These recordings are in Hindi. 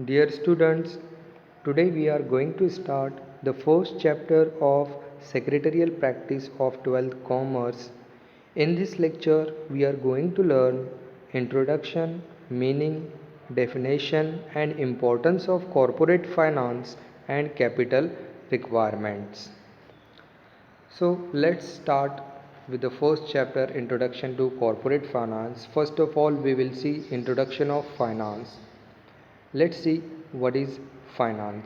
Dear students, today we are going to start the first chapter of Secretarial Practice of 12th Commerce. In this lecture, we are going to learn introduction, meaning, definition and importance of corporate finance and capital requirements. So let's start with the first chapter, Introduction to Corporate Finance. First of all, we will see introduction of finance. Let's see what is finance.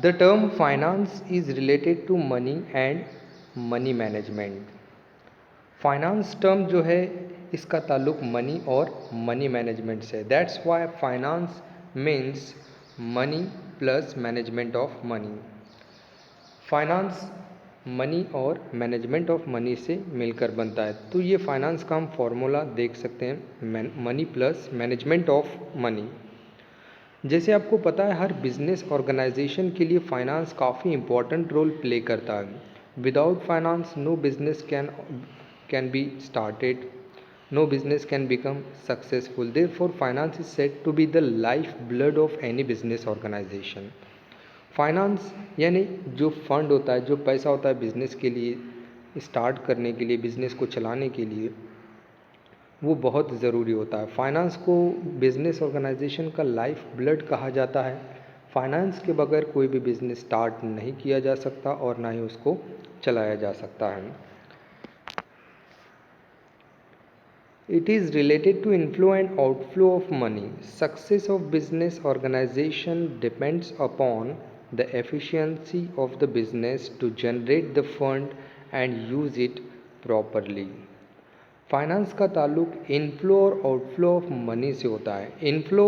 The term finance is related to money and money management. Finance term जो है इसका ताल्लुक मनी और मनी मैनेजमेंट से. That's why finance means money plus management of money. Finance money और मैनेजमेंट ऑफ मनी से मिलकर बनता है. तो ये फाइनेंस का हम फॉर्मूला देख सकते हैं, money plus management of money. जैसे आपको पता है हर बिजनेस ऑर्गेनाइजेशन के लिए फाइनेंस काफ़ी इंपॉर्टेंट रोल प्ले करता है. Without finance no business can be started, no business can become successful. Therefore finance is said to be the life blood of any business organisation. Finance यानी जो फंड होता है, जो पैसा होता है बिजनेस के लिए स्टार्ट करने के लिए, बिजनेस को चलाने के लिए, वो बहुत ज़रूरी होता है. फाइनेंस को बिजनेस ऑर्गेनाइजेशन का लाइफ ब्लड कहा जाता है. फाइनेंस के बगैर कोई भी बिजनेस स्टार्ट नहीं किया जा सकता और ना ही उसको चलाया जा सकता है. It is related to inflow and outflow of money. Success of business organization depends upon the efficiency of the business to generate the fund and use it properly. Finance का ताल्लुक इनफ्लो और आउटफ्लो ऑफ मनी से होता है. इनफ्लो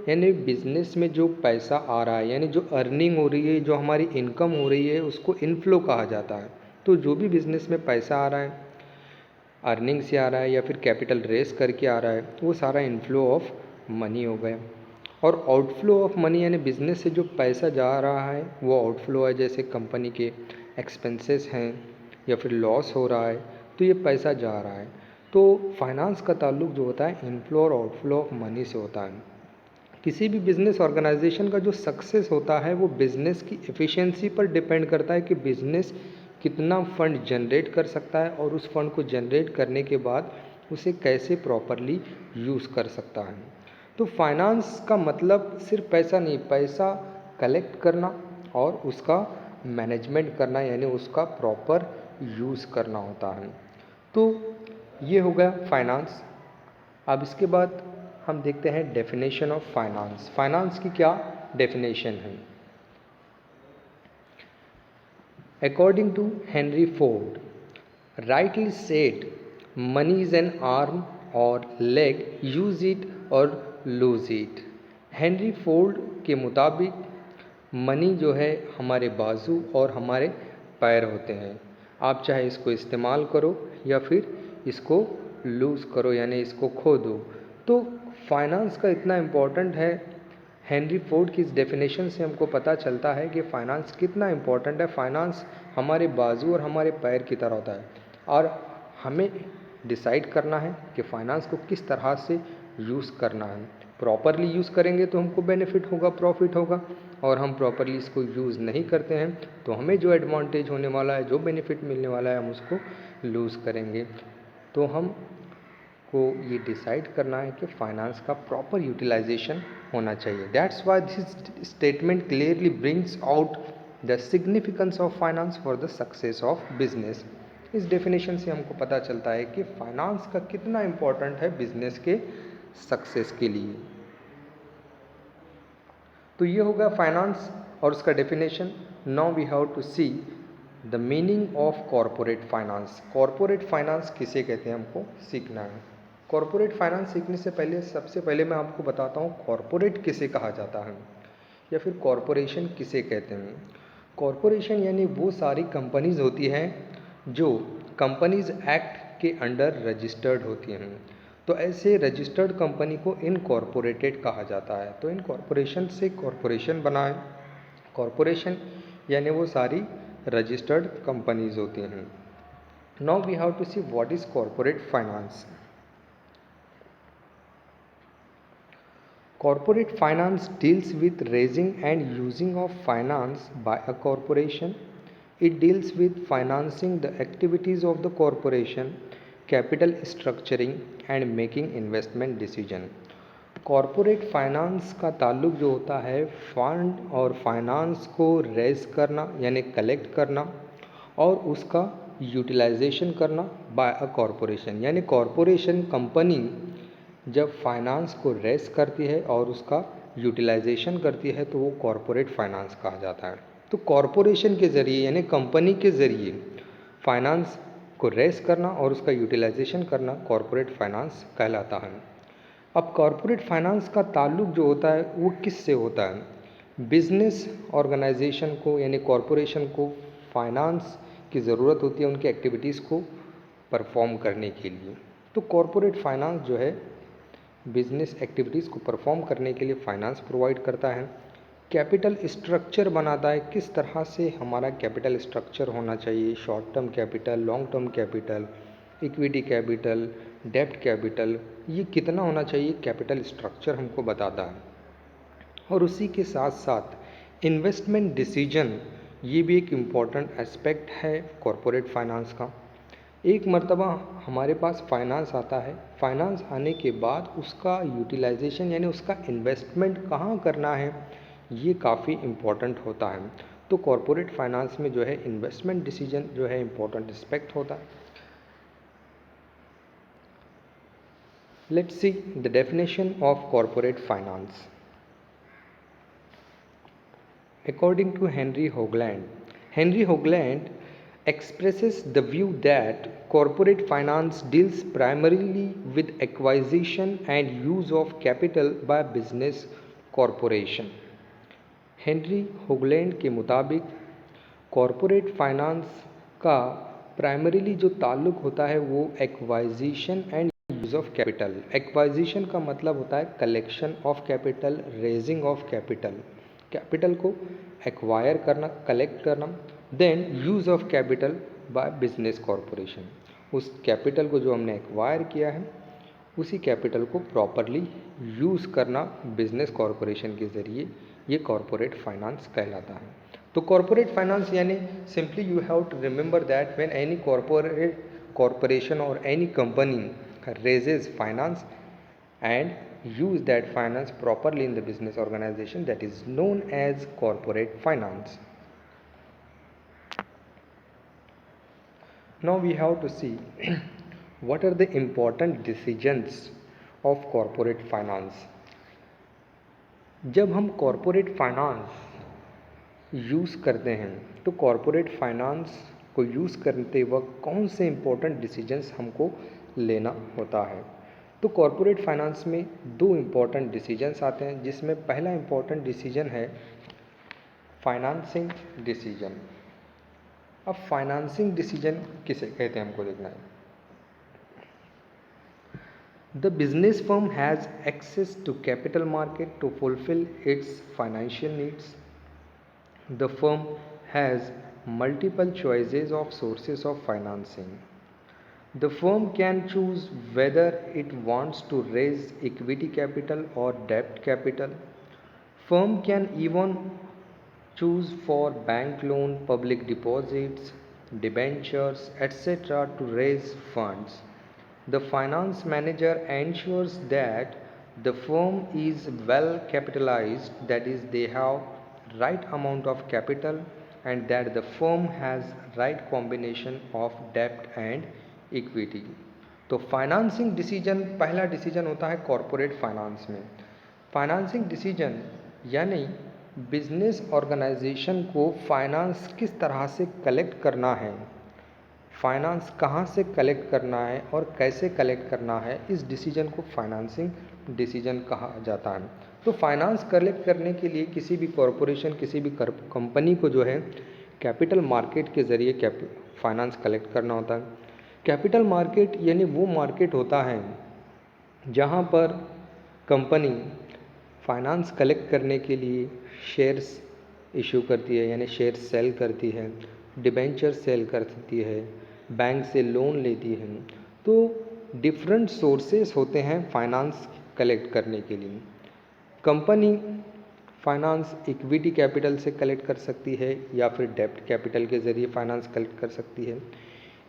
यानी बिजनेस में जो पैसा आ रहा है, यानी जो अर्निंग हो रही है, जो हमारी इनकम हो रही है, उसको इनफ्लो कहा जाता है. तो जो भी बिजनेस में पैसा आ रहा है, अर्निंग से आ रहा है या फिर कैपिटल रेस करके आ रहा है, वो सारा इनफ्लो ऑफ मनी हो गया. और आउटफ्लो ऑफ मनी यानी बिजनेस से जो पैसा जा रहा है वो आउटफ्लो है. जैसे कंपनी के एक्सपेंसेस हैं या फिर लॉस हो रहा है, तो ये पैसा जा रहा है. तो फाइनेंस का ताल्लुक जो होता है इनफ्लो और आउटफ्लो ऑफ मनी से होता है. किसी भी बिजनेस ऑर्गेनाइजेशन का जो सक्सेस होता है वो बिजनेस की एफिशिएंसी पर डिपेंड करता है कि बिजनेस कितना फंड जनरेट कर सकता है और उस फंड को जनरेट करने के बाद उसे कैसे प्रॉपरली यूज़ कर सकता है. तो फाइनेंस का मतलब सिर्फ पैसा नहीं, पैसा कलेक्ट करना और उसका मैनेजमेंट करना, यानी उसका प्रॉपर यूज़ करना होता है. तो ये हो गया फाइनेंस. अब इसके बाद हम देखते हैं डेफिनेशन ऑफ फाइनेंस. फाइनेंस की क्या डेफिनेशन है. According to Henry Ford, rightly said, money is an arm और leg, use it or lose it. Henry Ford के मुताबिक मनी जो है हमारे बाजू और हमारे पैर होते हैं. आप चाहे इसको इस्तेमाल करो या फिर इसको लूज़ करो, यानी इसको खो दो. तो फाइनेंस का इतना इम्पोर्टेंट है. हेनरी फोर्ड की इस डेफिनेशन से हमको पता चलता है कि फाइनेंस कितना इम्पोर्टेंट है. फाइनेंस हमारे बाजू और हमारे पैर की तरह होता है और हमें डिसाइड करना है कि फाइनेंस को किस तरह से यूज़ करना है. प्रॉपरली यूज़ करेंगे तो हमको बेनिफिट होगा, प्रॉफिट होगा, और हम प्रॉपरली इसको यूज़ नहीं करते हैं तो हमें जो एडवांटेज होने वाला है, जो बेनिफिट मिलने वाला है, हम उसको लूज़ करेंगे. तो हम को ये डिसाइड करना है कि फाइनेंस का प्रॉपर यूटिलाइजेशन होना चाहिए. That's why this statement clearly brings out the significance of finance for the success of business. इस डेफिनेशन से हमको पता चलता है कि फाइनेंस का कितना इम्पोर्टेंट है बिजनेस के सक्सेस के लिए. तो ये होगा फाइनेंस और उसका definition. Now we have to see the meaning of corporate finance. Corporate finance किसे कहते हैं हमको सीखना है. कॉरपोरेट फाइनेंस सीखने से पहले सबसे पहले मैं आपको बताता हूँ कॉरपोरेट किसे कहा जाता है या फिर कॉरपोरेशन किसे कहते हैं. कॉरपोरेशन यानी वो सारी कंपनीज होती हैं जो कंपनीज एक्ट के अंडर रजिस्टर्ड होती हैं. तो ऐसे रजिस्टर्ड कंपनी को इनकॉर्पोरेटेड कहा जाता है. तो इनकॉर्पोरेशन से कॉरपोरेशन बना है. कॉरपोरेशन यानी वो सारी रजिस्टर्ड कंपनीज होती हैं. Now we have to see what is corporate finance. Corporate finance deals with raising and using of finance by a corporation. It deals with financing the activities of the corporation, capital structuring and making investment decision. Corporate finance का ताल्लुक जो होता है फंड और फाइनेंस को रेज करना यानी कलेक्ट करना और उसका यूटिलाइजेशन करना बाय अ कॉरपोरेशन, यानी कॉरपोरेशन कंपनी जब फाइनेंस को रेज करती है और उसका यूटिलाइजेशन करती है तो वो कॉरपोरेट फाइनेंस कहा जाता है। तो कॉरपोरेशन के ज़रिए यानी कंपनी के ज़रिए फाइनेंस को रेज करना और उसका यूटिलाइजेशन करना कॉरपोरेट फाइनेंस कहलाता है। अब कॉरपोरेट फाइनेंस का ताल्लुक जो होता है वो किस से होता है? बिजनेस ऑर्गेनाइजेशन को यानी कॉरपोरेशन को फाइनेंस की ज़रूरत होती है उनकी एक्टिविटीज़ को परफॉर्म करने के लिए। तो कॉरपोरेट फाइनेंस जो है बिजनेस एक्टिविटीज़ को परफॉर्म करने के लिए फाइनेंस प्रोवाइड करता है, कैपिटल स्ट्रक्चर बनाता है, किस तरह से हमारा कैपिटल स्ट्रक्चर होना चाहिए, short term capital, long term capital, equity capital, डेब्ट कैपिटल, ये कितना होना चाहिए कैपिटल स्ट्रक्चर हमको बताता है। और उसी के साथ साथ इन्वेस्टमेंट डिसीजन, ये भी एक इम्पॉर्टेंट एस्पेक्ट है कॉरपोरेट फाइनेंस का। एक मर्तबा हमारे पास फाइनेंस आता है, फाइनेंस आने के बाद उसका यूटिलाइजेशन यानी उसका इन्वेस्टमेंट कहाँ करना है ये काफ़ी इम्पॉर्टेंट होता है। तो कॉरपोरेट फाइनेंस में जो है इन्वेस्टमेंट डिसीजन जो है इम्पॉर्टेंट एस्पेक्ट होता है। Let's see the definition of corporate finance. According to Henry Hoagland expresses the view that corporate finance deals primarily with acquisition and use of capital by business corporation. Henry Hoagland के मुताबिक कॉरपोरेट फाइनेंस का प्राइमरीली जो ताल्लुक होता है वो acquisition and use of capital. Acquisition का मतलब होता है collection of capital, raising of capital, capital को एक्वायर करना, कलेक्ट करना, then use of capital by business corporation. उस कैपिटल को जो हमने एक्वायर किया है उसी कैपिटल को प्रॉपरली यूज़ करना बिजनेस कॉरपोरेशन के ज़रिए, ये कॉरपोरेट फाइनेंस कहलाता है। तो कॉरपोरेट फाइनेंस यानी simply you have to remember that when any corporation और any company raises finance and use that finance properly in the business organization, that is known as corporate finance. Now we have to see what are the important decisions of corporate finance. जब हम कॉरपोरेट फाइनेंस यूज़ करते हैं तो कॉरपोरेट फाइनेंस को यूज़ करते वक्त कौन से इम्पोर्टेंट डिसीजंस हमको लेना होता है? तो कॉरपोरेट फाइनेंस में दो इम्पोर्टेंट डिसीजंस आते हैं, जिसमें पहला इम्पोर्टेंट डिसीजन है फाइनेंसिंग डिसीजन। अब फाइनेंसिंग डिसीजन किसे कहते हैं हमको देखना है। The business firm has access to capital market to fulfill its financial needs. The firm has multiple choices of sources of financing. The firm can choose whether it wants to raise equity capital or debt capital. Firm can even choose for bank loan, public deposits, debentures, etc. to raise funds. The finance manager ensures that the firm is well capitalized, that is they have right amount of capital and that the firm has right combination of debt and equity. तो फाइनेंसिंग डिसीजन पहला डिसीजन होता है कॉरपोरेट फाइनेंस में। फाइनेंसिंग डिसीजन यानी बिजनेस ऑर्गेनाइजेशन को फाइनेंस किस तरह से कलेक्ट करना है, फाइनेंस कहाँ से कलेक्ट करना है और कैसे कलेक्ट करना है, इस डिसीजन को फाइनेंसिंग डिसीजन कहा जाता है। तो फाइनेंस कलेक्ट करने के लिए किसी भी कॉरपोरेशन, किसी भी कंपनी को जो है कैपिटल मार्केट के ज़रिए फाइनेंस कलेक्ट करना होता है। कैपिटल मार्केट यानी वो मार्केट होता है जहाँ पर कंपनी फाइनेंस कलेक्ट करने के लिए शेयर्स इशू करती है यानी शेयर्स सेल करती है, डिबेंचर सेल करती है, बैंक से लोन लेती है। तो डिफरेंट सोर्सेस होते हैं फाइनेंस कलेक्ट करने के लिए। कंपनी फाइनेंस इक्विटी कैपिटल से कलेक्ट कर सकती है या फिर डेब्ट कैपिटल के ज़रिए फाइनेंस कलेक्ट कर सकती है।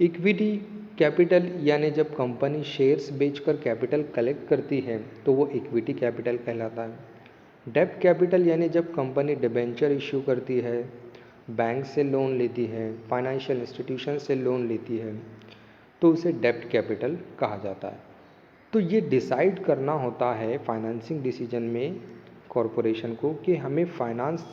इक्विटी कैपिटल यानी जब कंपनी शेयर्स बेचकर कैपिटल कलेक्ट करती है तो वो इक्विटी कैपिटल कहलाता है। डेब्ट कैपिटल यानी जब कंपनी डिबेंचर इश्यू करती है, बैंक से लोन लेती है, फाइनेंशियल इंस्टीट्यूशन से लोन लेती है, तो उसे डेब्ट कैपिटल कहा जाता है। तो ये डिसाइड करना होता है फाइनेंसिंग डिसीजन में कॉरपोरेशन को कि हमें फाइनेंस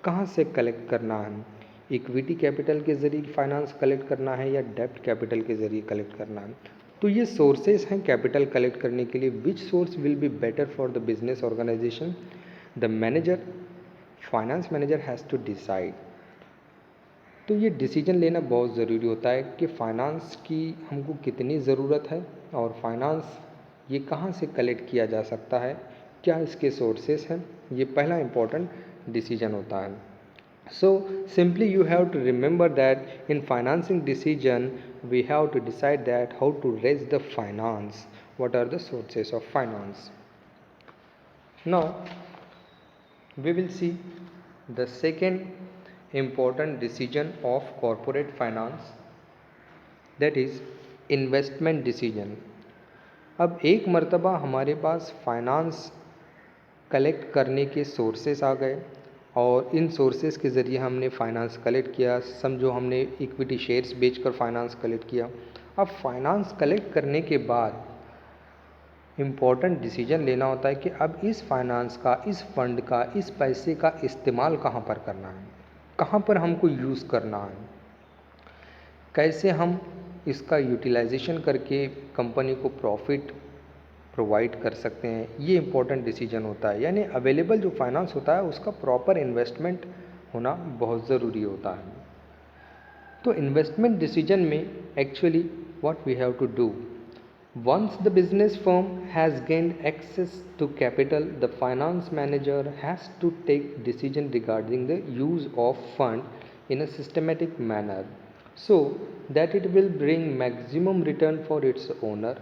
कहाँ से कलेक्ट करना है, इक्विटी कैपिटल के ज़रिए फाइनेंस कलेक्ट करना है या डेब्ट कैपिटल के ज़रिए कलेक्ट करना है। तो ये सोर्सेज हैं कैपिटल कलेक्ट करने के लिए। Which source will be better for the business organization? The manager, finance manager has to decide. तो ये डिसीजन लेना बहुत ज़रूरी होता है कि फाइनेंस की हमको कितनी ज़रूरत है और फाइनेंस ये कहाँ से कलेक्ट किया जा सकता है, क्या इसके सोर्सेस हैं। ये पहला इम्पोर्टेंट डिसीजन होता है। So simply you have to remember that in financing decision we have to decide that how to raise the finance, what are the sources of finance. Now we will see the second important decision of corporate finance, that is investment decision. अब एक मर्तबा हमारे पास फाइनेंस कलेक्ट करने के सोर्सेस आ गए और इन सोर्सेस के ज़रिए हमने फाइनेंस कलेक्ट किया। समझो हमने इक्विटी शेयर्स बेचकर फाइनेंस कलेक्ट किया। अब फाइनेंस कलेक्ट करने के बाद इम्पॉर्टेंट डिसीजन लेना होता है कि अब इस फाइनेंस का, इस फंड का, इस पैसे का इस्तेमाल कहाँ पर करना है, कहाँ पर हमको यूज़ करना है, कैसे हम इसका यूटिलाइजेशन करके कंपनी को प्रॉफिट प्रोवाइड कर सकते हैं। ये इम्पोर्टेंट डिसीजन होता है। यानी अवेलेबल जो फाइनेंस होता है उसका प्रॉपर इन्वेस्टमेंट होना बहुत ज़रूरी होता है। तो इन्वेस्टमेंट डिसीजन में actually what we have to do, once the business firm has gained access to capital, the finance manager has to take decision regarding the use of fund in a systematic manner so that it will bring maximum return for its owner.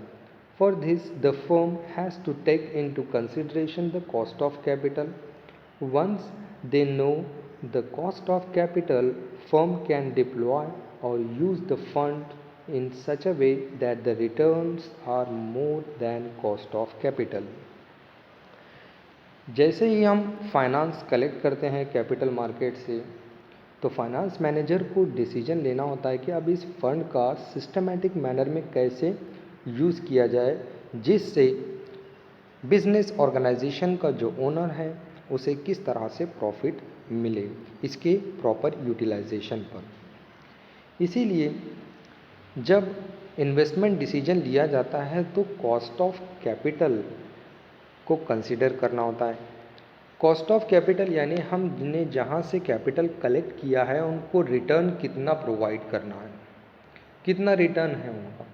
For this, the firm has to take into consideration the cost of capital. Once they know the cost of capital, firm can deploy or use the fund in such a way that the returns are more than cost of capital. जैसे ही हम फाइनेंस कलेक्ट करते हैं कैपिटल मार्केट से, तो फाइनेंस मैनेजर को डिसीजन लेना होता है कि अब इस फंड का सिस्टमैटिक मैनर में कैसे यूज़ किया जाए जिससे बिजनेस ऑर्गेनाइजेशन का जो ओनर है उसे किस तरह से प्रॉफिट मिले इसके प्रॉपर यूटिलाइजेशन पर। इसीलिए जब इन्वेस्टमेंट डिसीजन लिया जाता है तो कॉस्ट ऑफ कैपिटल को कंसीडर करना होता है। कॉस्ट ऑफ कैपिटल यानी हमने जहाँ से कैपिटल कलेक्ट किया है उनको रिटर्न कितना प्रोवाइड करना है, कितना रिटर्न है उनका।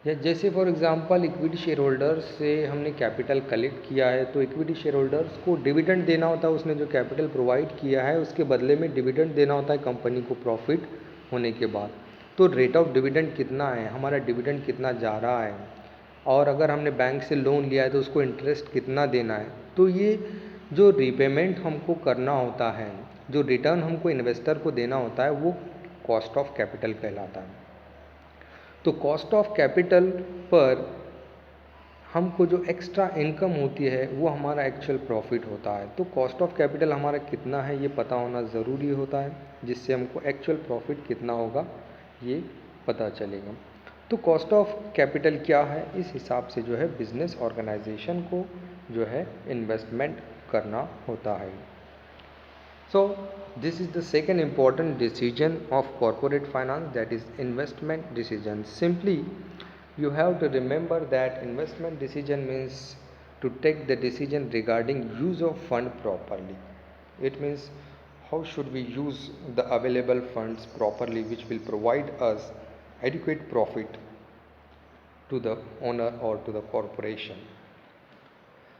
या जैसे for example equity share holders से हमने कैपिटल कलेक्ट किया है तो इक्विटी शेयर होल्डर्स को डिविडेंड देना होता है। उसने जो कैपिटल प्रोवाइड किया है उसके बदले में डिविडेंड देना होता है कंपनी को प्रॉफिट होने के बाद। तो रेट ऑफ डिविडेंड कितना है, हमारा डिविडेंड कितना जा रहा है, और अगर हमने बैंक से लोन लिया है तो उसको इंटरेस्ट कितना देना है। तो ये जो रीपेमेंट हमको करना होता है, जो रिटर्न हमको इन्वेस्टर को देना होता है, वो कॉस्ट ऑफ कैपिटल कहलाता है। तो कॉस्ट ऑफ कैपिटल पर हमको जो एक्स्ट्रा इनकम होती है वो हमारा एक्चुअल प्रॉफिट होता है। तो कॉस्ट ऑफ कैपिटल हमारा कितना है ये पता होना ज़रूरी होता है, जिससे हमको एक्चुअल प्रॉफिट कितना होगा ये पता चलेगा। तो कॉस्ट ऑफ कैपिटल क्या है, इस हिसाब से जो है बिजनेस ऑर्गेनाइजेशन को जो है इन्वेस्टमेंट करना होता है। So this is the second important decision of corporate finance, that is investment decision. Simply you have to remember that investment decision means to take the decision regarding use of fund properly. It means how should we use the available funds properly which will provide us adequate profit to the owner or to the corporation.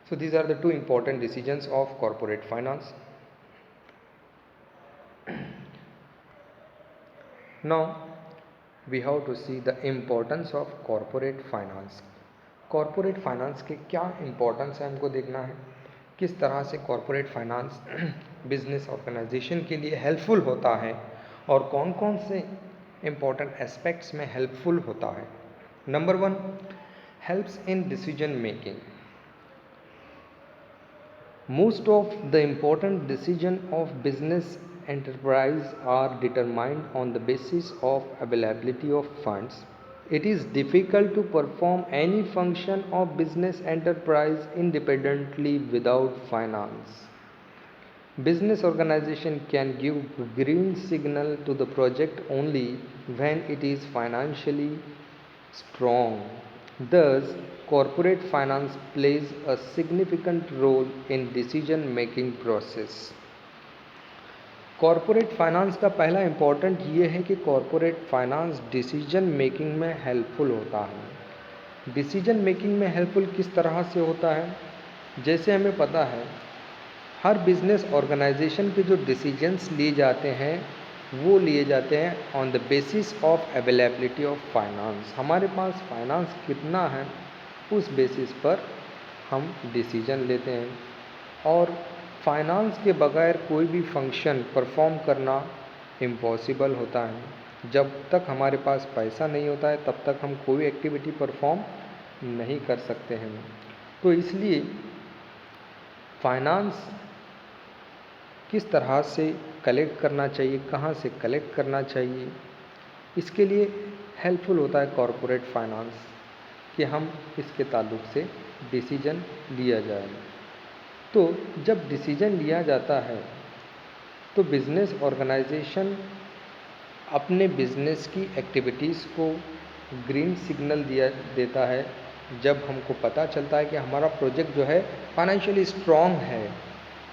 So these are the two important decisions of corporate finance. Now we have to see the importance of corporate finance. Corporate finance के क्या इम्पोर्टेंस है हमको देखना है। किस तरह से कॉरपोरेट फाइनेंस बिजनेस ऑर्गेनाइजेशन के लिए हेल्पफुल होता है और कौन कौन से इम्पोर्टेंट एस्पेक्ट्स में हेल्पफुल होता है। Number 1, helps in decision making. Most of the important decisions of business enterprise are determined on the basis of availability of funds. It is difficult to perform any function of business enterprise independently without finance. Business organization can give green signal to the project only when it is financially strong. Thus, corporate finance plays a significant role in decision making process. Corporate finance का पहला इम्पॉर्टेंट ये है कि कॉरपोरेट फाइनेंस डिसीजन मेकिंग में हेल्पफुल होता है। डिसीजन मेकिंग में हेल्पफुल किस तरह से होता है? जैसे हमें पता है हर बिजनेस ऑर्गेनाइजेशन के जो डिसीजंस लिए जाते हैं वो लिए जाते हैं on the basis of availability of finance. हमारे पास फाइनेंस कितना है उस बेसिस पर हम डिसीजन लेते हैं, और फाइनेंस के बगैर कोई भी फंक्शन परफॉर्म करना इम्पॉसिबल होता है। जब तक हमारे पास पैसा नहीं होता है तब तक हम कोई एक्टिविटी परफॉर्म नहीं कर सकते हैं। तो इसलिए फाइनेंस किस तरह से कलेक्ट करना चाहिए, कहाँ से कलेक्ट करना चाहिए, इसके लिए हेल्पफुल होता है कॉरपोरेट फाइनेंस कि हम इसके ताल्लुक से डिसीजन लिया जाए। तो जब डिसीजन लिया जाता है तो बिज़नेस ऑर्गेनाइजेशन अपने बिज़नेस की एक्टिविटीज़ को ग्रीन सिग्नल देता है जब हमको पता चलता है कि हमारा प्रोजेक्ट जो है फाइनेंशियली स्ट्रॉन्ग है,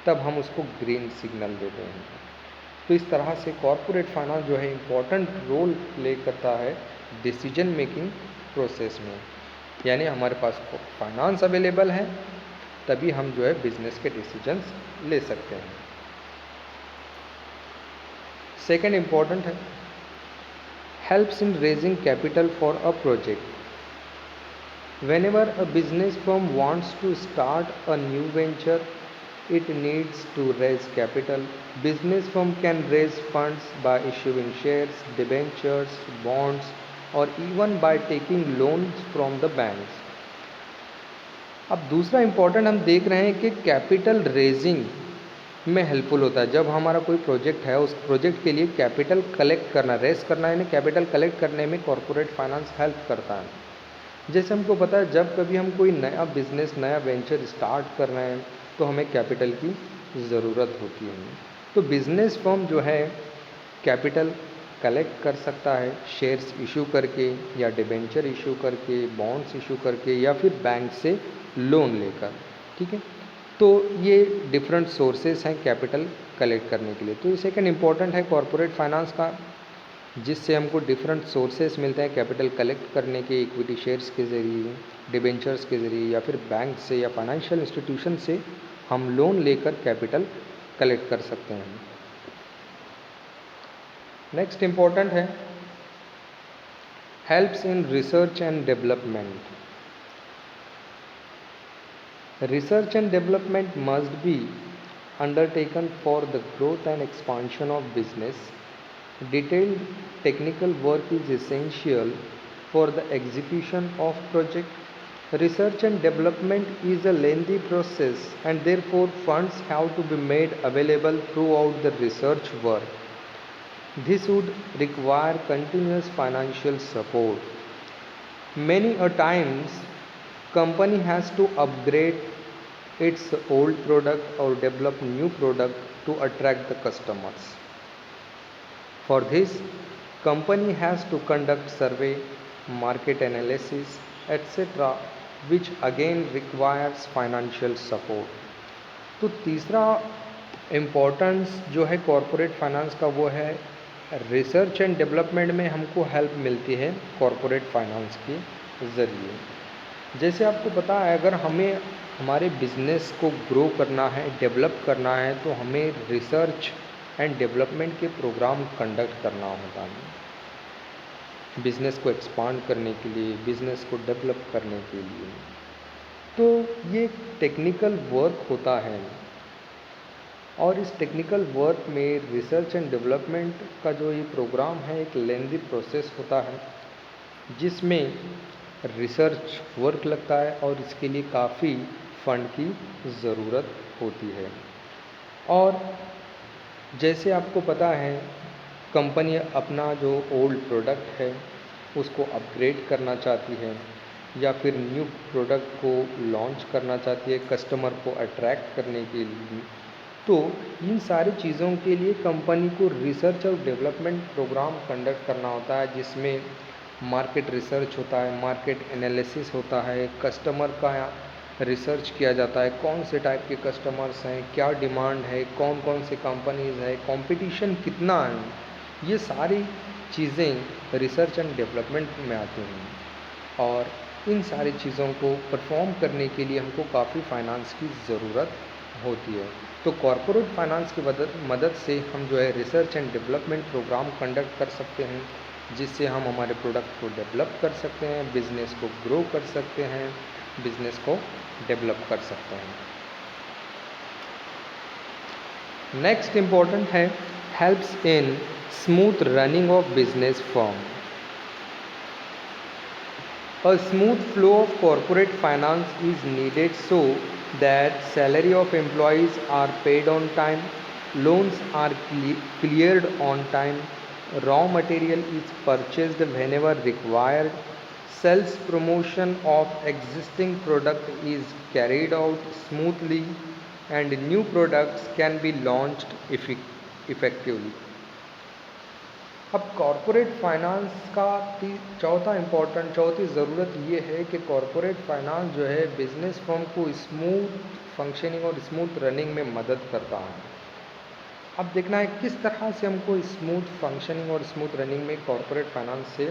तब हम उसको ग्रीन सिग्नल देते हैं। तो इस तरह से कॉरपोरेट फाइनेंस जो है इम्पॉर्टेंट रोल प्ले करता है डिसीजन मेकिंग प्रोसेस में। यानी हमारे पास फाइनेंस अवेलेबल है तभी हम जो है बिजनेस के डिसीजंस ले सकते हैं। सेकेंड इम्पॉर्टेंट है helps in raising capital for a project. Whenever a business firm wants to start a new venture, it needs to raise capital. Business firm can raise funds by issuing shares, debentures, bonds, or even by taking loans from the banks. अब दूसरा इम्पॉर्टेंट हम देख रहे हैं कि कैपिटल रेजिंग में हेल्पफुल होता है। जब हमारा कोई प्रोजेक्ट है उस प्रोजेक्ट के लिए कैपिटल कलेक्ट करना, रेस करना, यानी कैपिटल कलेक्ट करने में कॉरपोरेट फाइनेंस हेल्प करता है। जैसे हमको पता है जब कभी हम कोई नया बिजनेस, नया वेंचर स्टार्ट कर रहे हैं तो हमें कैपिटल की ज़रूरत होती है। तो बिज़नेस फर्म जो है कैपिटल कलेक्ट कर सकता है शेयर्स इशू करके या डिबेंचर इशू करके, बॉन्ड्स इशू करके, या फिर बैंक से लोन लेकर। ठीक है, तो ये डिफरेंट सोर्सेस हैं कैपिटल कलेक्ट करने के लिए। तो ये सेकंड इम्पॉर्टेंट है कॉरपोरेट फाइनेंस का, जिससे हमको डिफरेंट सोर्सेस मिलते हैं कैपिटल कलेक्ट करने के, इक्विटी शेयर्स के ज़रिए, डिबेंचर्स के ज़रिए, या फिर बैंक से या फाइनेंशियल इंस्टीट्यूशन से हम लोन लेकर कैपिटल कलेक्ट कर सकते हैं। नेक्स्ट इम्पॉर्टेंट है helps in research and development. Research and development must be undertaken for the growth and expansion of business. Detailed technical work is essential for the execution of project. Research and development is a lengthy process and therefore funds have to be made available throughout the research work. This would require continuous financial support. Many a times company has to upgrade its old product or develop new product to attract the customers. For this, company has to conduct survey, market analysis, etc., which again requires financial support. तो तीसरा इम्पोर्टेंस जो है कॉरपोरेट फाइनेंस का वो है रिसर्च एंड डेवलपमेंट में हमको हेल्प मिलती है कॉरपोरेट फाइनेंस के ज़रिए। जैसे आपको पता है अगर हमें हमारे बिजनेस को ग्रो करना है, डेवलप करना है, तो हमें रिसर्च एंड डेवलपमेंट के प्रोग्राम कंडक्ट करना होता है बिज़नेस को एक्सपांड करने के लिए, बिज़नेस को डेवलप करने के लिए। तो ये टेक्निकल वर्क होता है और इस टेक्निकल वर्क में रिसर्च एंड डेवलपमेंट का जो ये प्रोग्राम है एक लेंदी प्रोसेस होता है जिसमें रिसर्च वर्क लगता है और इसके लिए काफ़ी फंड की ज़रूरत होती है। और जैसे आपको पता है कंपनी अपना जो ओल्ड प्रोडक्ट है उसको अपग्रेड करना चाहती है या फिर न्यू प्रोडक्ट को लॉन्च करना चाहती है कस्टमर को अट्रैक्ट करने के लिए, तो इन सारी चीज़ों के लिए कंपनी को रिसर्च और डेवलपमेंट प्रोग्राम कंडक्ट करना होता है जिसमें मार्केट रिसर्च होता है, मार्केट एनालिसिस होता है, कस्टमर का रिसर्च किया जाता है, कौन से टाइप के कस्टमर्स हैं, क्या डिमांड है, कौन कौन से कंपनीज़ है, कंपटीशन कितना है, ये सारी चीज़ें रिसर्च एंड डेवलपमेंट में आती हैं। और इन सारी चीज़ों को परफॉर्म करने के लिए हमको काफ़ी फाइनेंस की ज़रूरत होती है। तो कॉरपोरेट फाइनेंस की मदद से हम जो है research and development program conduct कर सकते हैं जिससे हम हमारे प्रोडक्ट को डेवलप कर सकते हैं, बिज़नेस को ग्रो कर सकते हैं, बिज़नेस को डेवलप कर सकते हैं। नेक्स्ट इम्पॉर्टेंट है helps in smooth running of business firm. A smooth flow of corporate finance is needed so that salary of employees are paid on time, loans are cleared on time, raw material is purchased whenever required, sales promotion of existing product is carried out smoothly, and new products can be launched effectively. अब कॉरपोरेट फाइनेंस का चौथी ज़रूरत ये है कि कॉरपोरेट फाइनेंस जो है बिज़नेस फर्म को स्मूथ फंक्शनिंग और स्मूथ रनिंग में मदद करता है। अब देखना है किस तरह से हमको स्मूथ फंक्शनिंग और स्मूथ रनिंग में कॉरपोरेट फाइनेंस से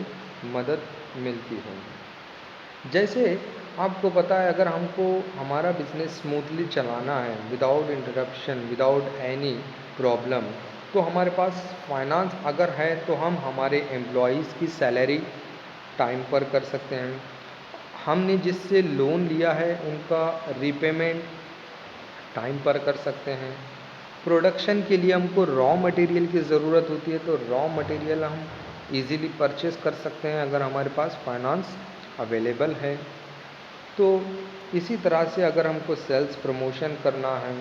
मदद मिलती है। जैसे आपको पता है अगर हमको हमारा बिज़नेस स्मूथली चलाना है without interruption, without any problem, तो हमारे पास फाइनेंस अगर है तो हम हमारे एम्प्लॉयज़ की सैलरी टाइम पर कर सकते हैं, हमने जिससे लोन लिया है उनका रीपेमेंट टाइम पर कर सकते हैं, प्रोडक्शन के लिए हमको रॉ मटेरियल की ज़रूरत होती है तो रॉ मटेरियल हम इजीली परचेस कर सकते हैं अगर हमारे पास फाइनेंस अवेलेबल है। तो इसी तरह से अगर हमको सेल्स प्रमोशन करना है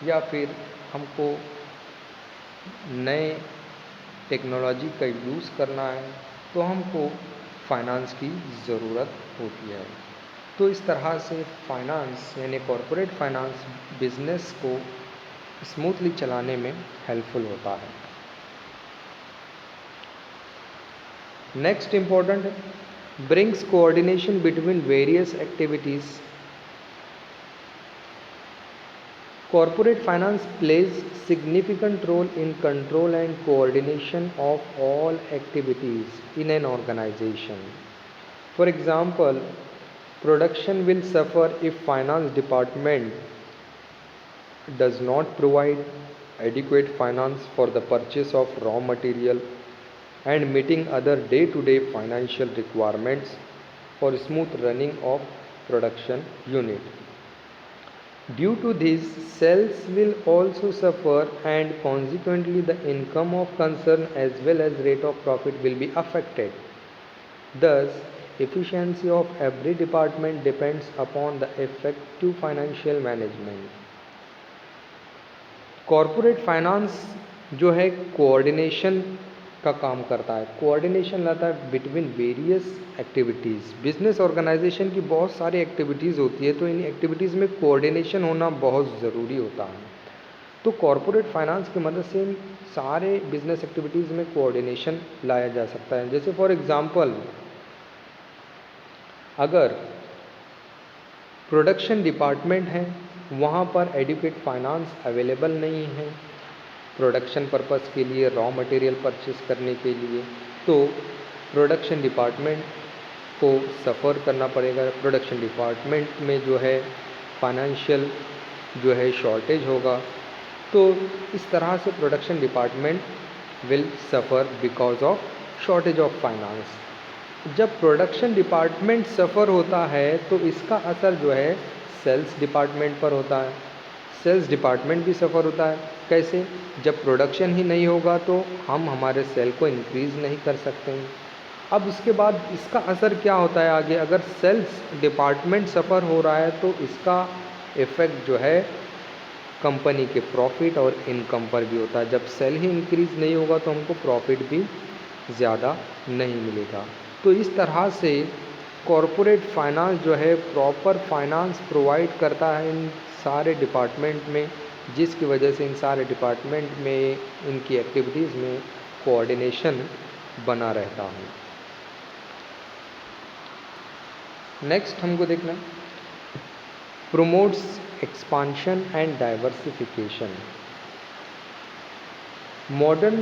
या फिर हमको नए टेक्नोलॉजी का यूज़ करना है तो हमको फाइनेंस की ज़रूरत होती है। तो इस तरह से फाइनेंस यानी कॉरपोरेट फाइनेंस बिजनेस को स्मूथली चलाने में हेल्पफुल होता है। Next important brings coordination between various activities. Corporate finance plays significant role in control and coordination of all activities in an organization. For example, production will suffer if finance department does not provide adequate finance for the purchase of raw material and meeting other day-to-day financial requirements for smooth running of production unit. Due to this, sales will also suffer and consequently the income of concern as well as rate of profit will be affected. Thus, efficiency of every department depends upon the effective financial management. Corporate finance जो है कोऑर्डिनेशन का काम करता है, कोऑर्डिनेशन लाता है between various activities. Business organization की बहुत सारी एक्टिविटीज़ होती है तो इन एक्टिविटीज़ में कोऑर्डिनेशन होना बहुत ज़रूरी होता है। तो कॉरपोरेट फाइनेंस की मदद से सारे बिजनेस एक्टिविटीज़ में कोऑर्डिनेशन लाया जा सकता है। जैसे फॉर एग्ज़ाम्पल अगर प्रोडक्शन डिपार्टमेंट है वहाँ पर एडिक्वेट फाइनेंस अवेलेबल नहीं है प्रोडक्शन पर्पस के लिए, रॉ मटेरियल परचेस करने के लिए, तो प्रोडक्शन डिपार्टमेंट को सफ़र करना पड़ेगा। प्रोडक्शन डिपार्टमेंट में जो है फाइनेंशियल जो है शॉर्टेज होगा, तो इस तरह से production department will suffer because of shortage of finance. जब प्रोडक्शन डिपार्टमेंट सफ़र होता है तो इसका असर जो है सेल्स डिपार्टमेंट पर होता है। सेल्स डिपार्टमेंट भी सफ़र होता है। कैसे? जब प्रोडक्शन ही नहीं होगा तो हम हमारे सेल को इंक्रीज़ नहीं कर सकते हैं। अब इसके बाद इसका असर क्या होता है आगे? अगर सेल्स डिपार्टमेंट सफ़र हो रहा है तो इसका इफ़ेक्ट जो है कंपनी के प्रॉफिट और इनकम पर भी होता है। जब सेल ही इंक्रीज़ नहीं होगा तो हमको प्रॉफिट भी ज़्यादा नहीं मिलेगा। तो इस तरह से कॉरपोरेट फाइनेंस जो है प्रॉपर फाइनेंस प्रोवाइड करता है इन सारे डिपार्टमेंट में, जिसकी वजह से इन सारे डिपार्टमेंट में इनकी एक्टिविटीज़ में कोऑर्डिनेशन बना रहता है। नेक्स्ट हमको देखना है promotes expansion and diversification. Modern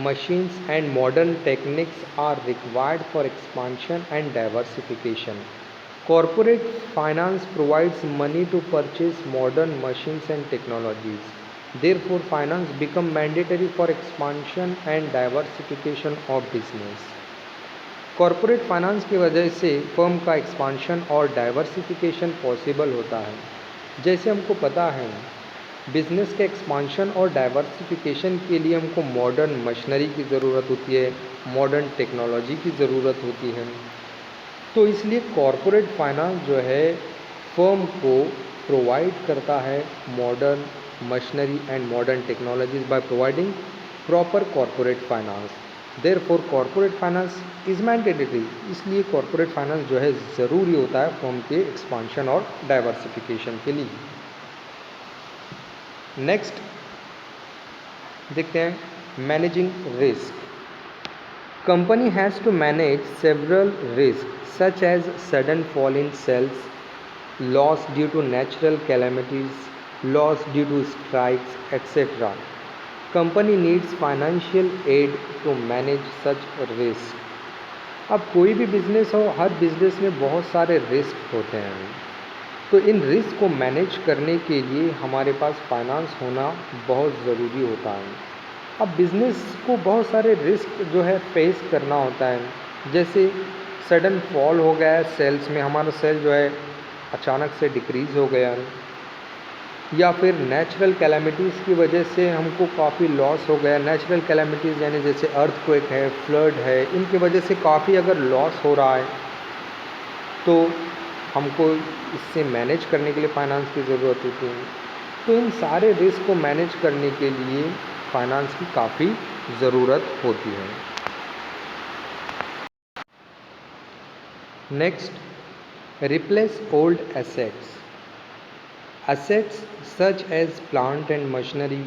machines and modern techniques are required for expansion and diversification. Corporate finance provides money to purchase modern machines and technologies. Therefore, finance becomes mandatory for expansion and diversification of business. Corporate finance की वजह से फर्म का एक्सपांशन और डाइवर्सिफिकेशन पॉसिबल होता है। जैसे हमको पता है बिज़नेस के एक्सपांशन और डाइवर्सिफिकेशन के लिए हमको मॉडर्न मशीनरी की ज़रूरत होती है, मॉडर्न टेक्नोलॉजी की ज़रूरत होती है। तो इसलिए कॉरपोरेट फाइनेंस जो है फर्म को प्रोवाइड करता है modern machinery and modern technologies by providing proper corporate finance. Therefore corporate finance is mandatory, इसलिए कॉरपोरेट फाइनेंस जो है ज़रूरी होता है फर्म के एक्सपांशन और डाइवर्सिफिकेशन के लिए। नेक्स्ट देखते हैं managing risk. Company has to manage several risk such as sudden fall in sales, loss due to natural calamities, loss due to strikes etcetera. Company needs financial aid to manage such risk. अब कोई भी बिज़नेस हो, हर बिज़नेस में बहुत सारे रिस्क होते हैं, तो इन रिस्क को मैनेज करने के लिए हमारे पास फाइनेंस होना बहुत ज़रूरी होता है। अब बिज़नेस को बहुत सारे रिस्क जो है फेस करना होता है, जैसे सडन फॉल हो गया है सेल्स में, हमारा सेल जो है अचानक से डिक्रीज़ हो गया है, या फिर नेचुरल कैलेमिटीज़ की वजह से हमको काफ़ी लॉस हो गया। नेचुरल कैलेमिटीज़ यानी जैसे अर्थक्वेक है, फ्लड है, इनकी वजह से काफ़ी अगर लॉस हो रहा है तो हमको इससे मैनेज करने के लिए फाइनेंस की ज़रूरत होती है। तो इन सारे रिस्क को मैनेज करने के लिए फाइनेंस की काफ़ी ज़रूरत होती है। Next, replace old assets. Assets such as plant and machinery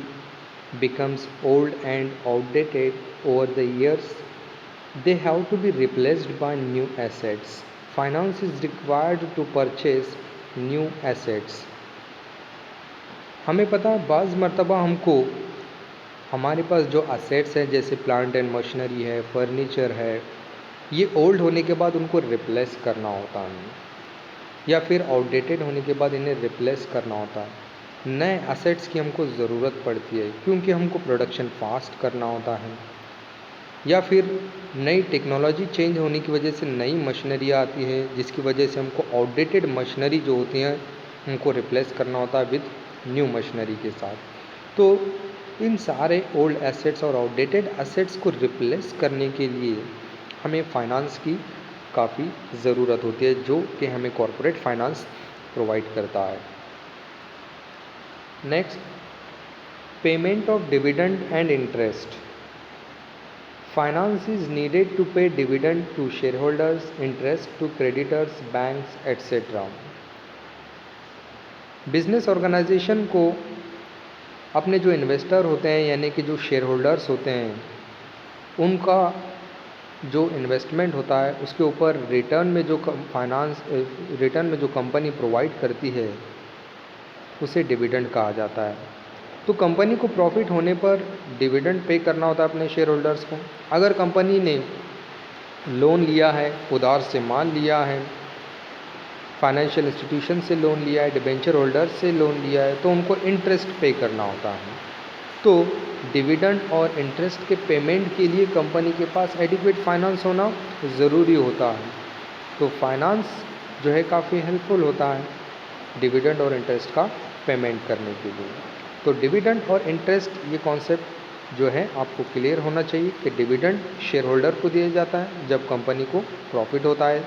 becomes old and outdated over the years. They have to be replaced by new assets. Finance is required to purchase new assets. हमें पता है बाज़ मरतबा हमको हमारे पास जो असेट्स हैं जैसे प्लांट एंड मशीनरी है, फर्नीचर है, ये ओल्ड होने के बाद उनको रिप्लेस करना होता है, या फिर आउटडेटेड होने के बाद इन्हें रिप्लेस करना होता है। नए असेट्स की हमको ज़रूरत पड़ती है क्योंकि हमको प्रोडक्शन फास्ट करना होता है, या फिर नई टेक्नोलॉजी चेंज होने की वजह से नई मशीनरी आती है जिसकी वजह से हमको आउटडेटेड मशीनरी जो होती हैं उनको रिप्लेस करना होता है विद न्यू मशीनरी के साथ। तो इन सारे ओल्ड एसेट्स और आउटडेटेड एसेट्स को रिप्लेस करने के लिए हमें फाइनेंस की काफ़ी ज़रूरत होती है, जो कि हमें कॉरपोरेट फाइनेंस प्रोवाइड करता है। Next, payment of dividend and interest. Finance is needed to pay dividend to share holders, interest to creditors, banks etcetera. Business organisation को अपने जो इन्वेस्टर होते हैं यानी कि जो शेयर होल्डर्स होते हैं उनका जो इन्वेस्टमेंट होता है उसके ऊपर रिटर्न में जो रिटर्न में जो कंपनी प्रोवाइड करती है उसे डिविडेंड कहा जाता है। तो कंपनी को प्रॉफिट होने पर डिविडेंड पे करना होता है अपने शेयर होल्डर्स को। अगर कंपनी ने लोन लिया है, उधार से माल लिया है, फाइनेंशियल इंस्टीट्यूशन से लोन लिया है, डिबेंचर होल्डर से लोन लिया है, तो उनको इंटरेस्ट पे करना होता है। तो डिविडेंड और इंटरेस्ट के पेमेंट के लिए कंपनी के पास एडिक्वेट फाइनेंस होना ज़रूरी होता है। तो फाइनेंस जो है काफ़ी हेल्पफुल होता है। डिविडेंड और इंटरेस्ट का पेमेंट करने के लिए। तो डिविडेंड और इंटरेस्ट ये कॉन्सेप्ट जो है आपको क्लियर होना चाहिए कि डिविडेंड शेयर होल्डर को दिया जाता है जब कंपनी को प्रॉफिट होता है,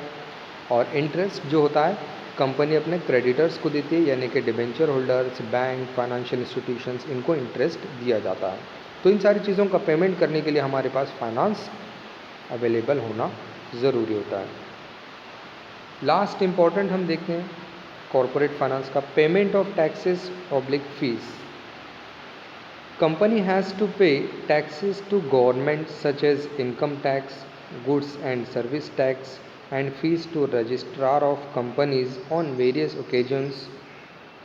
और इंटरेस्ट जो होता है कंपनी अपने क्रेडिटर्स को देती है, यानी कि debenture holders, bank, financial institutions, इनको इंटरेस्ट दिया जाता है। तो इन सारी चीज़ों का पेमेंट करने के लिए हमारे पास फाइनेंस अवेलेबल होना ज़रूरी होता है। लास्ट इम्पॉर्टेंट हम देखते हैं कॉरपोरेट फाइनेंस का, payment of taxes oblique fees. Company has to pay taxes to government such as income tax, goods and service tax, and fees to registrar of companies on various occasions.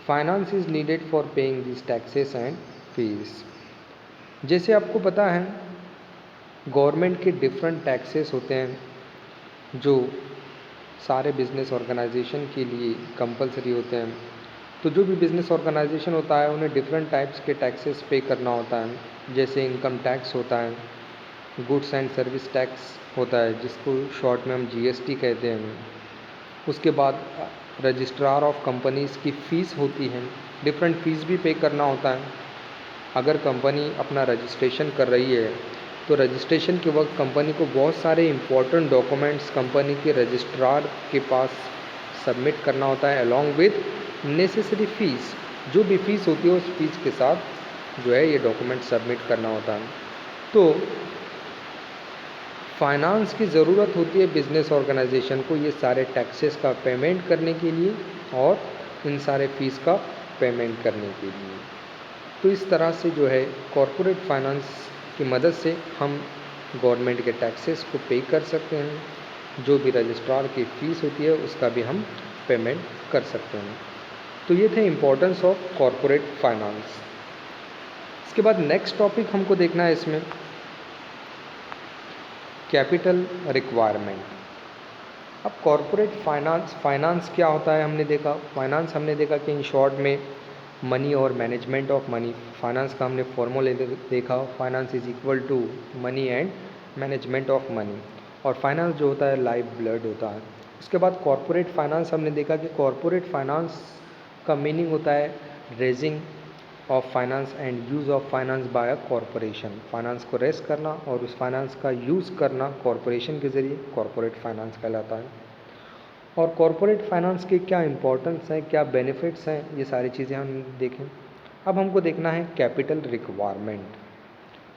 Finance is needed for paying these taxes and fees. जैसे आपको पता है गवर्नमेंट के डिफरेंट टैक्सेस होते हैं जो सारे बिजनेस ऑर्गेनाइजेशन के लिए कंपलसरी होते हैं। तो जो भी बिज़नेस ऑर्गेनाइजेशन होता है उन्हें डिफरेंट टाइप्स के टैक्सेस पे करना होता है। जैसे इनकम टैक्स होता है, गुड्स एंड सर्विस टैक्स होता है जिसको शॉर्ट में हम जीएसटी कहते हैं। उसके बाद रजिस्ट्रार ऑफ कंपनीज़ की फ़ीस होती है, डिफरेंट फ़ीस भी पे करना होता है। अगर कंपनी अपना रजिस्ट्रेशन कर रही है तो रजिस्ट्रेशन के वक्त कंपनी को बहुत सारे इम्पोर्टेंट डॉक्यूमेंट्स कंपनी के रजिस्ट्रार के पास सबमिट करना होता है अलॉन्ग विद नेसेसरी फ़ीस। जो भी फ़ीस होती है उस फीस के साथ जो है ये डॉक्यूमेंट सबमिट करना होता है। तो फाइनेंस की ज़रूरत होती है बिज़नेस ऑर्गेनाइजेशन को ये सारे टैक्सेस का पेमेंट करने के लिए और इन सारे फ़ीस का पेमेंट करने के लिए। तो इस तरह से जो है कॉरपोरेट फाइनेंस की मदद से हम गवर्नमेंट के टैक्सेस को पे कर सकते हैं, जो भी रजिस्ट्रार की फ़ीस होती है उसका भी हम पेमेंट कर सकते हैं। तो ये थे इम्पोर्टेंस ऑफ कॉरपोरेट फाइनेंस। इसके बाद नेक्स्ट टॉपिक हमको देखना है इसमें कैपिटल रिक्वायरमेंट। अब कॉरपोरेट फाइनेंस क्या होता है हमने देखा। फाइनेंस हमने देखा कि इन शॉर्ट में मनी और मैनेजमेंट ऑफ मनी। फाइनेंस का हमने फॉर्मूले देखा, finance is equal to money and management of money. और फाइनेंस जो होता है लाइफ ब्लड होता है। उसके बाद कॉरपोरेट फाइनेंस हमने देखा कि कॉरपोरेट फाइनेंस का मीनिंग होता है raising of finance and use of finance by a corporation. Finance को रेस करना और उस फाइनेंस का यूज़ करना कॉरपोरेशन के ज़रिए कॉरपोरेट फाइनेंस कहलाता है। और कॉरपोरेट फाइनेंस के क्या इंपॉर्टेंस हैं, क्या बेनिफिट्स हैं, ये सारी चीज़ें हम देखें। अब हमको देखना है कैपिटल रिक्वायरमेंट।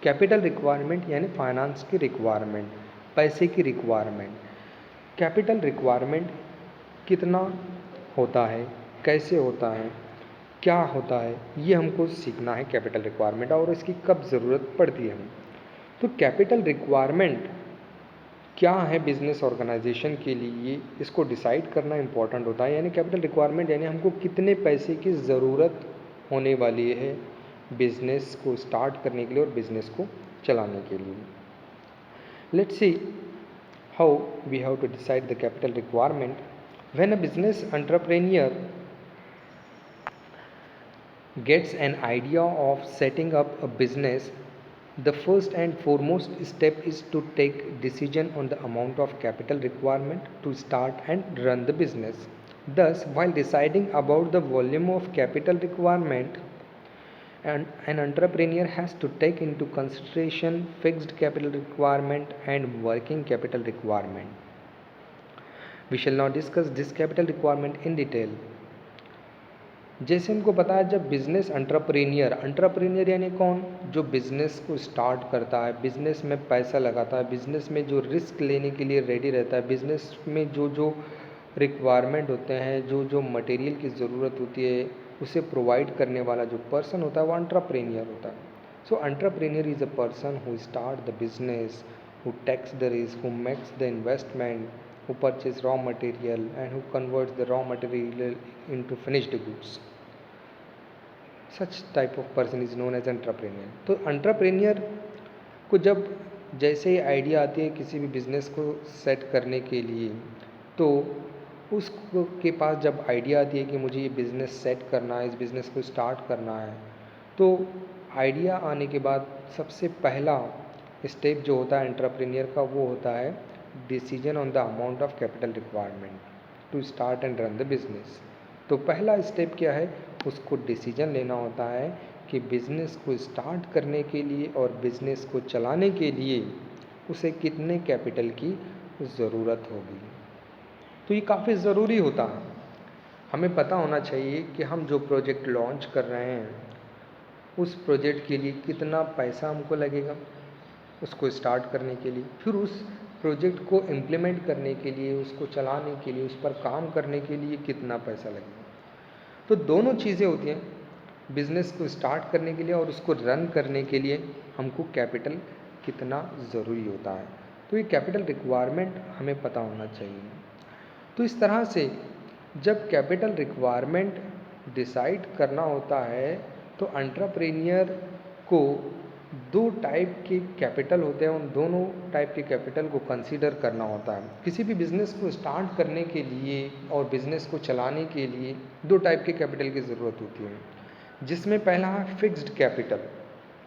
कैपिटल रिक्वायरमेंट यानी फाइनेंस की रिक्वायरमेंट, पैसे की रिक्वायरमेंट। कैपिटल रिक्वायरमेंट कितना होता है, कैसे होता है, क्या होता है, ये हमको सीखना है कैपिटल रिक्वायरमेंट और इसकी कब ज़रूरत पड़ती है हमें। तो कैपिटल रिक्वायरमेंट क्या है बिज़नेस ऑर्गेनाइजेशन के लिए, इसको डिसाइड करना इम्पॉर्टेंट होता है। यानी कैपिटल रिक्वायरमेंट यानी हमको कितने पैसे की ज़रूरत होने वाली है बिज़नेस को स्टार्ट करने के लिए और बिज़नेस को चलाने के लिए। Let's see how we have to decide the capital requirement. When a business entrepreneur gets an idea of setting up a business, the first and foremost step is to take decision on the amount of capital requirement to start and run the business. Thus, while deciding about the volume of capital requirement, an entrepreneur has to take into consideration fixed capital requirement and working capital requirement. We shall now discuss this capital requirement in detail. जैसे हमको पता है जब बिज़नेस एंटरप्रेन्योर यानी कौन, जो बिज़नेस को स्टार्ट करता है, बिज़नेस में पैसा लगाता है, बिज़नेस में जो रिस्क लेने के लिए रेडी रहता है, बिज़नेस में जो जो रिक्वायरमेंट होते हैं, जो जो मटेरियल की ज़रूरत होती है उसे प्रोवाइड करने वाला जो पर्सन होता है वो एंटरप्रेन्योर होता है। So entrepreneur is a person who start the business, who takes the risk, who makes the investment, who purchase raw material and who converts the raw material into finished goods. Such type of person is known as entrepreneur. तो entrepreneur को जब जैसे ही आइडिया आती है किसी भी बिज़नेस को सेट करने के लिए, तो उसके पास जब आइडिया आती है कि मुझे ये बिज़नेस सेट करना है, इस बिज़नेस को स्टार्ट करना है, तो आइडिया आने के बाद सबसे पहला स्टेप जो होता है एंटरप्रेन्योर का वो होता है decision on the amount of capital requirement to start and run the business. तो पहला स्टेप क्या है, उसको डिसीजन लेना होता है कि बिज़नेस को स्टार्ट करने के लिए और बिज़नेस को चलाने के लिए उसे कितने कैपिटल की ज़रूरत होगी। तो ये काफ़ी ज़रूरी होता है। हमें पता होना चाहिए कि हम जो प्रोजेक्ट लॉन्च कर रहे हैं उस प्रोजेक्ट के लिए कितना पैसा हमको लगेगा उसको स्टार्ट करने के लिए, फिर उस प्रोजेक्ट को इम्प्लीमेंट करने के लिए, उसको चलाने के लिए, उस पर काम करने के लिए कितना पैसा लगेगा। तो दोनों चीज़ें होती हैं, बिज़नेस को स्टार्ट करने के लिए और उसको रन करने के लिए हमको कैपिटल कितना ज़रूरी होता है। तो ये कैपिटल रिक्वायरमेंट हमें पता होना चाहिए। तो इस तरह से जब कैपिटल रिक्वायरमेंट डिसाइड करना होता है तो एंटरप्रेन्योर को दो टाइप के कैपिटल होते हैं, उन दोनों टाइप के कैपिटल को कंसीडर करना होता है। किसी भी बिज़नेस को स्टार्ट करने के लिए और बिज़नेस को चलाने के लिए दो टाइप के कैपिटल की ज़रूरत होती है, जिसमें पहला है फिक्स्ड कैपिटल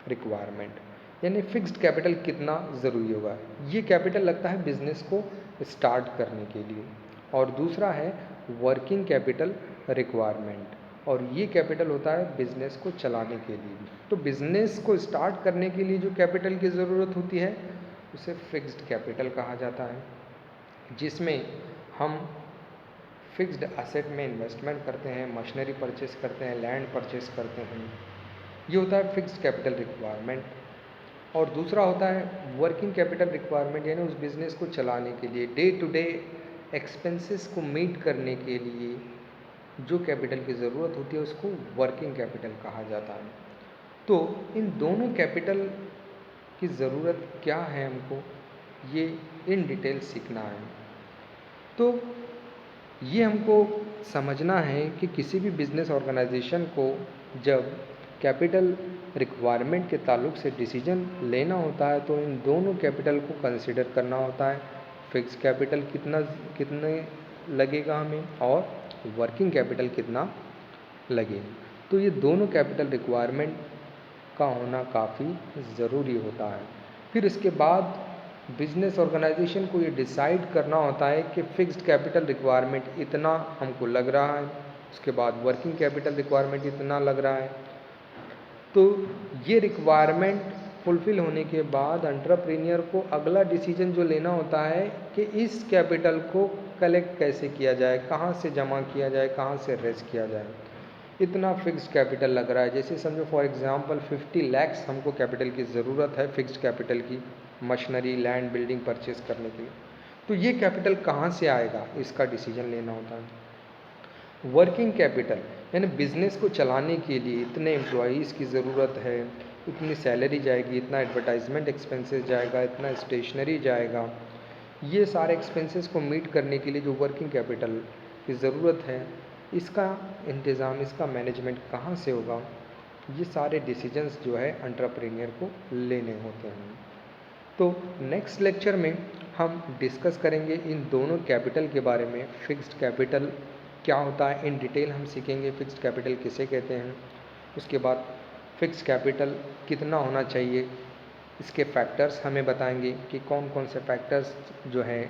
रिक्वायरमेंट, यानी फिक्स्ड कैपिटल कितना ज़रूरी होगा, ये कैपिटल लगता है बिज़नेस को स्टार्ट करने के लिए। और दूसरा है वर्किंग कैपिटल रिक्वायरमेंट, और ये कैपिटल होता है बिज़नेस को चलाने के लिए। तो बिज़नेस को स्टार्ट करने के लिए जो कैपिटल की ज़रूरत होती है उसे फिक्स्ड कैपिटल कहा जाता है, जिसमें हम फिक्स्ड एसेट में इन्वेस्टमेंट करते हैं, मशीनरी परचेस करते हैं, लैंड परचेस करते हैं, ये होता है फिक्स्ड कैपिटल रिक्वायरमेंट। और दूसरा होता है वर्किंग कैपिटल रिक्वायरमेंट, यानी उस बिज़नेस को चलाने के लिए, डे टू डे एक्सपेंसेस को मीट करने के लिए जो कैपिटल की ज़रूरत होती है उसको वर्किंग कैपिटल कहा जाता है। तो इन दोनों कैपिटल की ज़रूरत क्या है हमको, ये इन डिटेल सीखना है। तो ये हमको समझना है कि किसी भी बिज़नेस ऑर्गेनाइजेशन को जब कैपिटल रिक्वायरमेंट के ताल्लुक से डिसीजन लेना होता है तो इन दोनों कैपिटल को कंसिडर करना होता है। फिक्स कैपिटल कितने लगेगा हमें और वर्किंग कैपिटल कितना लगेगा। तो ये दोनों कैपिटल रिक्वायरमेंट का होना काफ़ी ज़रूरी होता है। फिर इसके बाद बिजनेस ऑर्गेनाइजेशन को ये डिसाइड करना होता है कि फ़िक्स्ड कैपिटल रिक्वायरमेंट इतना हमको लग रहा है, उसके बाद वर्किंग कैपिटल रिक्वायरमेंट इतना लग रहा है। तो ये रिक्वायरमेंट फुलफ़िल होने के बाद एंटरप्रेन्योर को अगला डिसीजन जो लेना होता है कि इस कैपिटल को कलेक्ट कैसे किया जाए, कहाँ से जमा किया जाए, कहाँ से रेज़ किया जाए। इतना फिक्स्ड कैपिटल लग रहा है, जैसे समझो फॉर एग्जांपल 50 लैक्स हमको कैपिटल की ज़रूरत है, फिक्स्ड कैपिटल की, मशीनरी लैंड बिल्डिंग परचेस करने के लिए। तो ये कैपिटल कहाँ से आएगा, इसका डिसीजन लेना होता है। वर्किंग कैपिटल यानी बिजनेस को चलाने के लिए इतने एम्प्लॉयज़ की ज़रूरत है, इतनी सैलरी जाएगी, इतना एडवर्टाइजमेंट एक्सपेंसेस जाएगा, इतना स्टेशनरी जाएगा। ये सारे एक्सपेंसेस को मीट करने के लिए जो वर्किंग कैपिटल की ज़रूरत है, इसका इंतज़ाम, इसका मैनेजमेंट कहाँ से होगा, ये सारे डिसीजंस जो है एंटरप्रेन्योर को लेने होते हैं। तो नेक्स्ट लेक्चर में हम डिस्कस करेंगे इन दोनों कैपिटल के बारे में। फिक्स्ड कैपिटल क्या होता है इन डिटेल हम सीखेंगे, फिक्स्ड कैपिटल किसे कहते हैं, उसके बाद फिक्स्ड कैपिटल कितना होना चाहिए, इसके फैक्टर्स हमें बताएंगे कि कौन कौन से फैक्टर्स जो हैं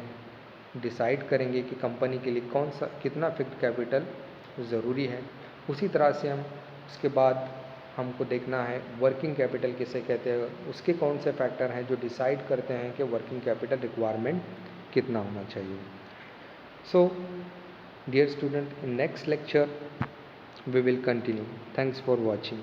डिसाइड करेंगे कि कंपनी के लिए कौन सा कितना फिक्स्ड कैपिटल ज़रूरी है। उसी तरह से हम उसके बाद हमको देखना है वर्किंग कैपिटल किसे कहते हैं, उसके कौन से फैक्टर हैं जो डिसाइड करते हैं कि वर्किंग कैपिटल रिक्वायरमेंट कितना होना चाहिए। So dear student, in next lecture we will continue. Thanks for watching.